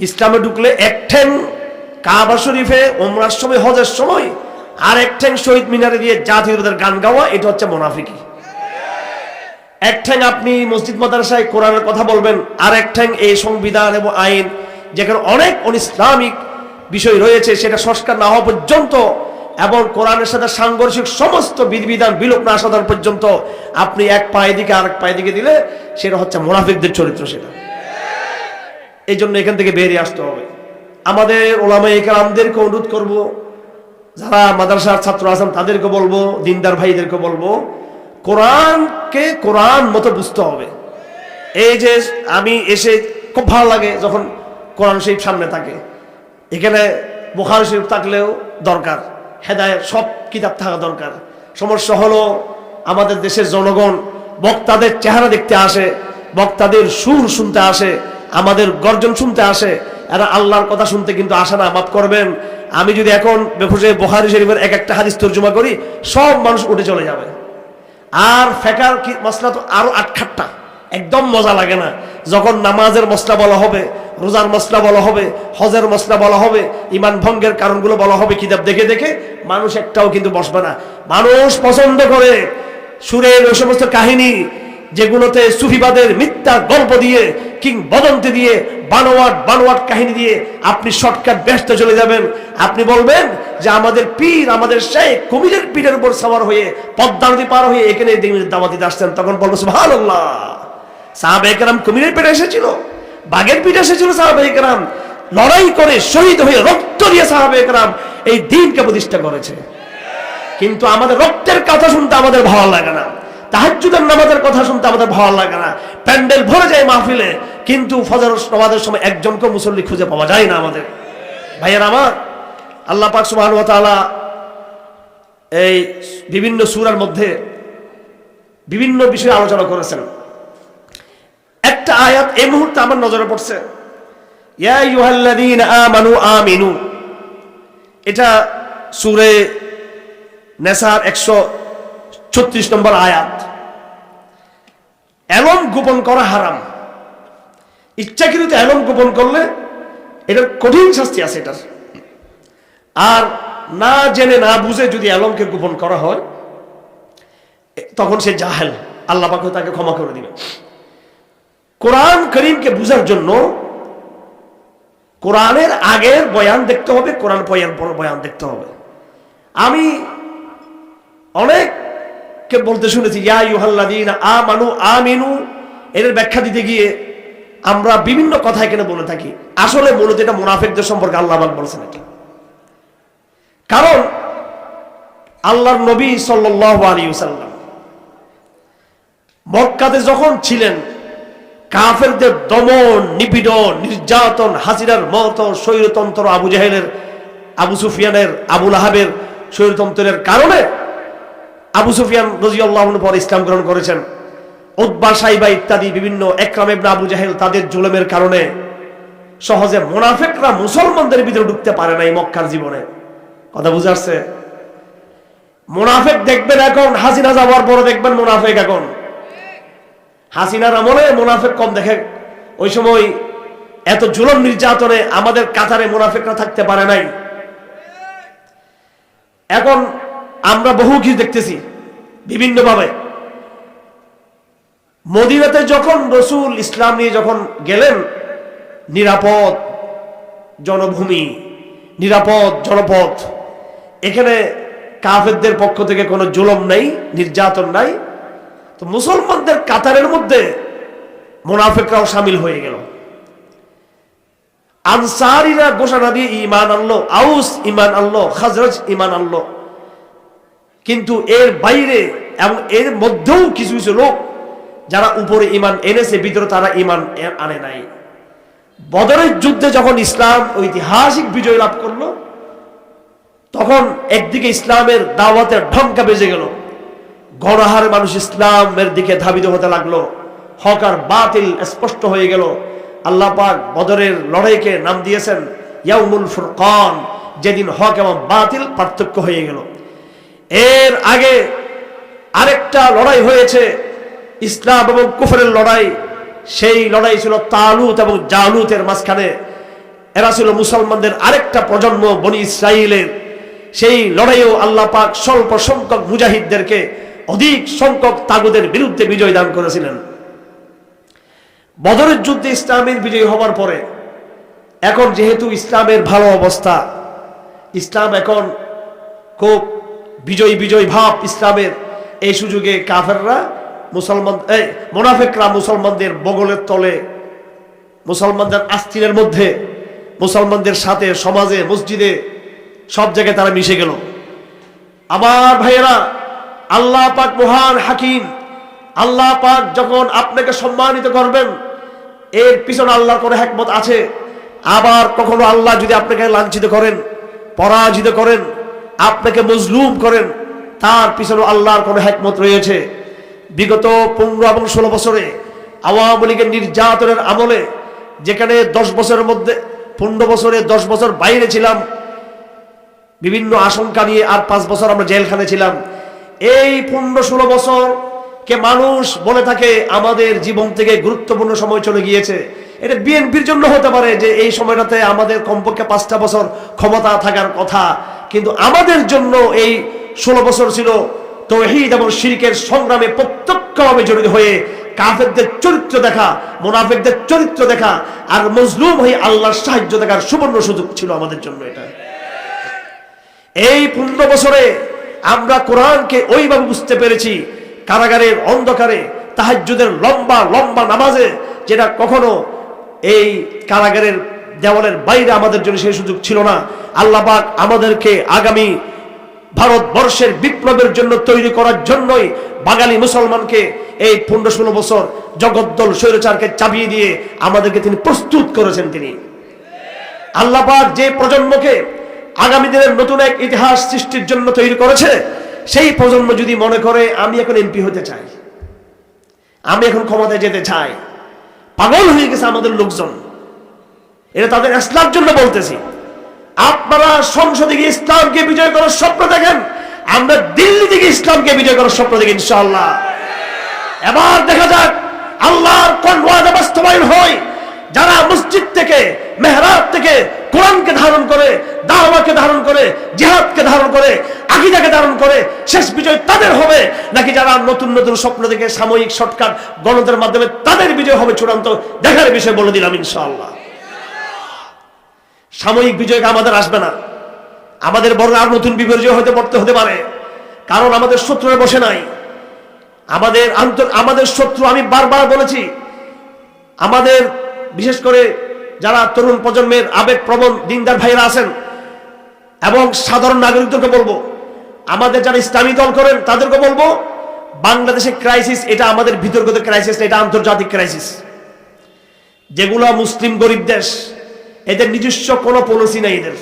ইসলামে ঢুকলে এক ঠ্যাং কাবা শরীফে ওমরার সময়, হজের সময়, আর এক ঠ্যাং শহীদ মিনারে দিয়ে জাতীয়তার গান গাওয়া, এটা হচ্ছে মুনাফিকি। এক ঠ্যাং আপনি মসজিদ মাদ্রাসায় কোরআনের কথা বলবেন, আর এক ঠ্যাং এই সংবিধান এবং আইন যেখানে অনেক অনিসলামিক বিষয় রয়েছে সেটা সংস্কার না হওয়া পর্যন্ত এবং কোরআনের সাথে সাংঘর্ষিক সমস্ত বিধিবিধান বিলোপ না আসা পর্যন্ত আপনি এক পায়ে দিকে আরেক পায়ে দিকে দিলে সেটা হচ্ছে মুনাফিকদের চরিত্র। সেটা এই জন্য এখান থেকে বেরিয়ে আসতে হবে। আমাদের ওলামায়ে কেরামদেরকে অনুরোধ করব, যারা মাদ্রাসার ছাত্র আছেন তাদেরকে বলবো, দিনদার ভাইদেরকে বলবো, কোরআনকে কোরআন মতো বুঝতে হবে। এই যে আমি এসে খুব ভালো লাগে যখন কোরআন শরীফ সামনে থাকে, এখানে বুখারী শরীফ থাকলেও দরকার, হেদায়েত সব কিতাব থাকা দরকার। সমস্যা হলো আমাদের দেশের জনগণ বক্তাদের চেহারা দেখতে আসে, বক্তাদের সুর শুনতে আসে, আমাদের গর্জন শুনতে আসে, এরা আল্লাহর কথা শুনতে কিন্তু আসে না। মাফ করবেন, আমি যদি এখন বেফুসে বুখারী শরীফের এক একটা হাদিস তর্জমা করি সব মানুষ উঠে চলে যাবে। আর ফেকার কি মশলা তো আরো আটখাট্টা, একদম মজা লাগে না। যখন নামাজের মশলা বলা হবে, রোজার মশলা বলা হবে, হজের মশলা বলা হবে, ইমান ভঙ্গের কারণগুলো বলা হবে, কিতাব দেখে দেখে মানুষ একটাও কিন্তু বসবে না। মানুষ পছন্দ করে সুরের ওই সমস্ত কাহিনী যেগুলোতে সুফিবাদের মিথ্যা গল্প দিয়ে, কিংবদন্তি দিয়ে, বানোয়াট কাহিনী দিয়ে আপনি শর্টকাট ব্যস্ত চলে যাবেন। আপনি বলবেন যে আমাদের পীর, আমাদের শেখ কুমিরের পীরের উপর সওয়ার হয়ে পদ্মা নদী পার হয়ে এখানে দাওয়াত দিতে আসছেন, তখন বলবো সুবহানাল্লাহ, সাহাবায়ে কেরাম কুমিরের পেটে এসেছিল, বাঘের পিঠে এসেছিল সাহাবায়ে কেরাম, লড়াই করে শহীদ হয়ে রক্ত দিয়ে সাহাবায়ে কেরাম এই দ্বীনকে প্রতিষ্ঠা করেছে। কিন্তু আমাদের রক্তের কথা শুনতে আমাদের ভালো লাগে না, তাহাজ্জুদের নামাজের কথা শুনতে আমাদের ভালো লাগে না, প্যান্ডেল ভরে যায় মাহফিলে, কিন্তু ফজর নামাজের সময় একজনকে মুসল্লি খুঁজে পাওয়া যায় না। আমাদের ভাইয়ের আমার, আল্লাহ পাক সুবহানাহু ওয়া তাআলা এই বিভিন্ন সূরার মধ্যে বিভিন্ন বিষয়ে আলোচনা করেছেন। একটা আয়াত এই মুহূর্তে আমার নজরে পড়ছে, ইয়া আইয়ুহাল্লাযীনা আমানু আমিনু, এটা সূরা নেসার 136 নম্বর আয়াত। এলম গোপন করা হারাম, ইচ্ছাকৃত এলম গোপন করলে এটার কঠিন শাস্তি আছে এটার। আর না জেনে না বুঝে যদি এলমকে গোপন করা হয় তখন সে জাহেল, আল্লাহ পাক তাকে ক্ষমা করে দিবে। কোরআন করিমকে বুঝার জন্য কোরআনের আগের বয়ান দেখতে হবে, কোরআন পর বয়ান দেখতে হবে। আমি অনেককে বলতে শুনেছি ইয়া আইয়ুহাল্লাযীনা আমানু আমিনু, এর ব্যাখ্যা দিতে গিয়ে আমরা বিভিন্ন কথা এখানে বলে থাকি। আসলে মূলত এটা মুনাফিকদের সম্পর্কে আল্লাহ পাক বলেছেন এটা। কারণ আল্লাহর নবী সাল্লাল্লাহু আলাইহি ওয়াসাল্লাম মক্কাতে যখন ছিলেন, কাফেরদের দমন, নিপীড়ন, নির্যাতন, হাসিনার মতো স্বৈরতন্ত্র, আবু জাহেলের, আবু সুফিয়ানের, আবু লাহাবের স্বৈরতন্ত্রের কারণে আবু সুফিয়ান রাদিয়াল্লাহু আনহু পরে ইসলাম গ্রহণ করেছেন। উতবা, সাইবা ইত্যাদি বিভিন্ন ইকরাম ইবনে আবু জাহেল, তাদের জুলুমের কারণে সহজে মুনাফিকরা মুসলমানদের ভিতরে ঢুকতে পারে নাই মক্কার জীবনে। কথা বুঝা আসছে? মুনাফিক দেখবেন এখন, হাসিনা যাওয়ার পরে দেখবেন মুনাফিক এখন। হাসিনার আমলে মুনাফিক কম দেখে, ওই সময় এত জুলুম নির্যাতনে আমাদের কাতারে মুনাফিকরা থাকতে পারে নাই। এখন আমরা বহু কিছু দেখতেছি বিভিন্নভাবে। মদিনাতে যখন রাসূল ইসলাম নিয়ে যখন গেলেন, নিরাপদ জনভূমি, নিরাপদ জনপথ, এখানে কাফেরদের পক্ষ থেকে কোনো জুলুম নাই, নির্যাতন নাই। তো মুসলমানদের কাতারের মধ্যে মুনাফিকরাও শামিল হয়ে গেল। আনসারীরা ঘোষণা দিয়ে ঈমান আনলো, আউস ঈমান আনলো, খাজরাজ ঈমান আনলো। কিন্তু এর বাইরে এবং এর মধ্যেও কিছু কিছু লোক যারা উপরে ঈমান এনেছে, ভিতরে তারা ঈমান আনে নাই। বদরের যুদ্ধে যখন ইসলাম ঐতিহাসিক বিজয় লাভ করলো, তখন একদিকে ইসলামের দাওয়াতের ঢঙ্কা বেজে গেল, গণহারে মানুষ ইসলামের দিকে ধাবিত হতে লাগলো, হক আর বাতিল স্পষ্ট হয়ে গেল। আল্লাহ পাক বদরের লড়াইকে নাম দিয়েছেন ইয়াউমুল ফুরকান, যেদিন হক এবং বাতিল পার্থক্য হয়ে গেল। এর আগে আরেকটা লড়াই হয়েছে, ইসলাম এবং কুফরের লড়াই। সেই লড়াই ছিল তালুত এবং জালুতের মাঝখানে। এরা ছিল মুসলমানদের আরেকটা প্রজন্ম, বনি ইসরাইলের। সেই লড়াইয়েও আল্লাহ পাক স্বল্প সংখ্যক মুজাহিদদেরকে অধিক সংখ্যক তাগুদের বিরুদ্ধে বিজয় দান করেছিলেন। বদরের যুদ্ধে ইসলামের বিজয় হওয়ার পরে এখন যেহেতু ইসলামের ভালো অবস্থা, ইসলাম এখন খুব বিজয় বিজয় ভাব ইসলামের, এই সুযোগে কাফেররা মুনাফিকরা মুসলমানদের বগলের তলে, মুসলমানদের আস্তিনের মধ্যে, মুসলমানদের সাথে সমাজে, মসজিদে, সব জায়গায় তারা মিশে গেল। আমার ভাইয়েরা, আল্লাহ পাক মহান হাকিম। আল্লাহ পাক যখন আপনাকে সম্মানিত করবেন, এর পিছনে আল্লাহর কোনো হিকমত আছে। আবার কখনো আল্লাহ যদি আপনাকে লাঞ্ছিত করেন, পরাজিত করেন, আপনাকে মজলুম করেন, তার পিছনে আল্লাহর কোনো হিকমত রয়েছে। বিগত 15 এবং 16 বছরে আওয়ামী লীগের নির্যাতনের আমলে, যেখানে 10 বছরের মধ্যে 15 বছরে 10 বছর বাইরে ছিলাম বিভিন্ন আশঙ্কা নিয়ে, আর 5 বছর আমরা জেলখানে ছিলাম। এই 15-16 বছর কে মানুষ বলে থাকে আমাদের জীবন থেকে গুরুত্বপূর্ণ সময় চলে গিয়েছে। এটা বিএনপির জন্য হতে পারে যে এই সময়টাতে আমাদের কমপক্ষে 5টা বছর ক্ষমতা থাকার কথা, কিন্তু আমাদের জন্য এই 16 বছর ছিল তাওহীদ এবং শিরকের সংগ্রামে প্রত্যক্ষভাবে জড়িত হয়ে কাফেরদের চরিত্র দেখা, মুনাফিকদের চরিত্র দেখা, আর মজলুম হয়ে আল্লাহর সাহায্য দেখার সুবর্ণ সুযোগ ছিল আমাদের জন্য। এটা এই 15 বছরে আমরা কোরআনকে ওইভাবে বুঝতে পেরেছি, কারাগারের অন্ধকারে তাহাজ্জুদের লম্বা লম্বা নামাজে, যেটা কখনো এই কারাগারের দেওয়ালের বাইরে আমাদের জন্য সেই সুযোগ ছিল না। আল্লাহ পাক আমাদেরকে আগামী ভারতবর্ষের বিপ্লবের জন্য তৈরি করার জন্যই বাঙালি মুসলমানকে এই 15-16 বছর জগদ্দল স্বৈরাচারকে চাপিয়ে দিয়ে আমাদেরকে তিনি প্রস্তুত করেছেন। তিনি আল্লাহ পাক যে প্রজন্মকে আগামী দিনের নতুন এক ইতিহাস সৃষ্টির জন্য তৈরি করেছে, সেই প্রজন্ম যদি মনে করে আমি এখন এমপি হতে চাই, আমি এখন ক্ষমতায় যেতে চাই, পাগল হয়ে গেছে আমাদের লোকজন। এটা তাদের ইসলামের জন্য বলতেছি। আপনারা সংসদে গিয়ে ইসলামকে বিজয় করার স্বপ্ন দেখেন, আমরা দিল্লি থেকে ইসলামকে বিজয় করার স্বপ্ন দেখি ইনশাআল্লাহ। এবার দেখা যাক আল্লাহর কোন ওয়াদা বাস্তবায়ন হয়। যারা মসজিদ থেকে, মেহরাব থেকে কোরআনকে ধারণ করে, দাওয়াতকে ধারণ করে, জিহাদকে ধারণ করে, আকীদাকে ধারণ করে, শেষ বিজয় তাদের হবে, নাকি যারা নতুন নতুন স্বপ্ন দেখে সাময়িক শর্টকাট গণতন্ত্রের মাধ্যমে তাদের বিজয় হবে চূড়ান্ত, দেখার বিষয় বলে দিলাম ইনশাআল্লাহ। সাময়িক বিজয় আমাদের আসবে না, আমাদের বড় আর নতুন বিপর্যয় হতে পারে, কারণ আমাদের শত্রুরা বসে নাই। আমাদের শত্রু, আমি বারবার বলেছি, আমাদের বিশেষ করে যারা তরুণ প্রজন্মের আবেগপ্রবণ দিনদার ভাইরা আছেন এবং সাধারণ নাগরিকদেরকে বলবো, আমাদের যারা ইসলামী দল করেন তাদেরকে বলবো, বাংলাদেশের ক্রাইসিস এটা আমাদের ভিতরগত ক্রাইসিস, এটা আন্তর্জাতিক ক্রাইসিস। যেগুলো মুসলিম গরিব দেশ, এদের নিজস্ব কোনো পলিসি নেই এদের।